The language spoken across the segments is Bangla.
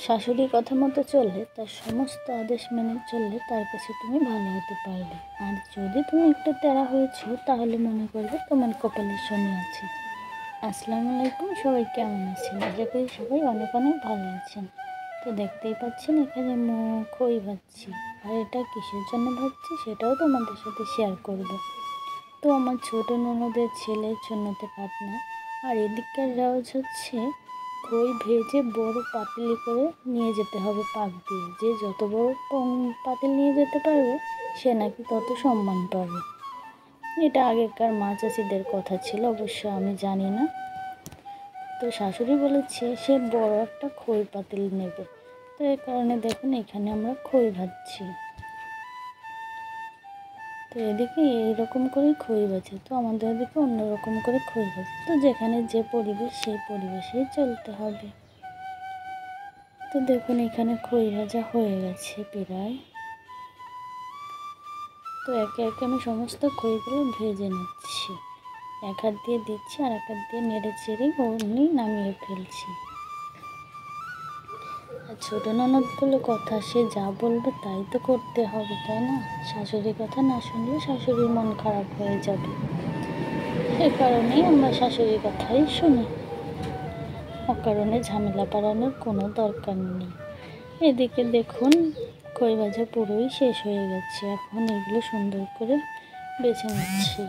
শাশুড়ির কথা মতো চললে, তার সমস্ত আদেশ মেনে চললে তার কাছে তুমি ভালো হতে পারবে। আর যদি তুমি একটু তেড়া হয়েছো তাহলে মনে করবে তোমার কপালে শনি আছে। আসসালামু আলাইকুম, সবাই কেমন আছেন? আশা করি সবাই অনেক অনেক ভালো আছেন। তো দেখতেই পাচ্ছেন এখানে খই ভাজছি। আর এটা কিসের জন্য ভাজছি সেটাও তোমাদের সাথে শেয়ার করব। তো আমার ছোটো ননদের ছেলের জন্যতে পাতনা। আর এদিককার রেওয়াজ হচ্ছে খই ভেজে বড় পাতিলে করে নিয়ে যেতে হবে পাক দিয়ে। যে যত বড় পাতিল নিয়ে যেতে পারবে সে নাকি তত সম্মান পাবে। এটা আগেকার মা চাষিদের কথা ছিল, অবশ্য আমি জানি না। তো শাশুড়ি বলেছে সে বড় একটা খই পাতিল নেবে। তো এই কারণে দেখুন এখানে আমরা খই ভাজছি। তো এদিকে এইরকম করেই খই ভাজে, তো আমাদের এদিকে অন্যরকম করে খই ভাজে। তো যেখানে যে পরিবেশ সেই পরিবেশেই চলতে হবে। তো দেখুন এখানে খই ভাজা হয়ে গেছে প্রায়। তো একে একে আমি সমস্ত খইগুলো ভেজে নিচ্ছি। এক হাত দিয়ে দিচ্ছি আর এক হাত দিয়ে নেড়ে চেড়ে অমনি নামিয়ে ফেলছি। আর ছোটো ননদ বলে কথা, সে যা বলবে তাই তো করতে হবে, তাই না? শাশুড়ির কথা না শুনলে শাশুড়ির মন খারাপ হয়ে যাবে। সে কারণেই আমরা শাশুড়ির কথাই শুনি। অকারণে ঝামেলা বাড়ানোর কোনো দরকার নেই। এদিকে দেখুন খই ভাজা পুরোই শেষ হয়ে গেছে। এখন এগুলো সুন্দর করে বেছে নিচ্ছি।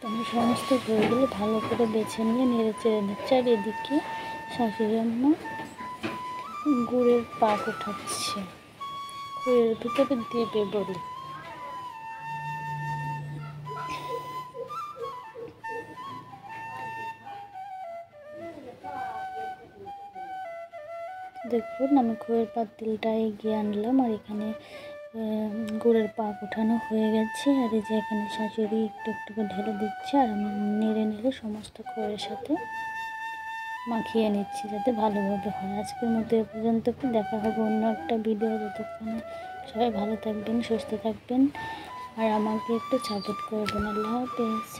আমি সমস্ত খইগুলো ভালো করে বেছে নিয়ে নেড়ে চেড়ে নিচ্ছি। আর এদিকে শাশুড়ি আম্মা গুড়ের পাক উঠাচ্ছে খইয়ের ভিতরে দেবে বলে। দেখুন আমি খইয়ের পাতিলটা এগিয়ে আনলাম আর এখানে গুড়ের পাক ওঠানো হয়ে গেছে। আর এই যে এখানে শাশুড়ি একটু একটু করে ঢেলে দিচ্ছে আর আমি নেড়ে নেড়ে সমস্ত খইয়ের সাথে মাখিয়ে নিচ্ছি যাতে ভালোভাবে হয়। আজকের মতো এ পর্যন্ত, দেখা হবে অন্য একটা ভিডিও। ততক্ষণে সবাই ভালো থাকবেন, সুস্থ থাকবেন আর আমাকে একটু সাপোর্ট করবেন। আল্লাহ হাফেজ।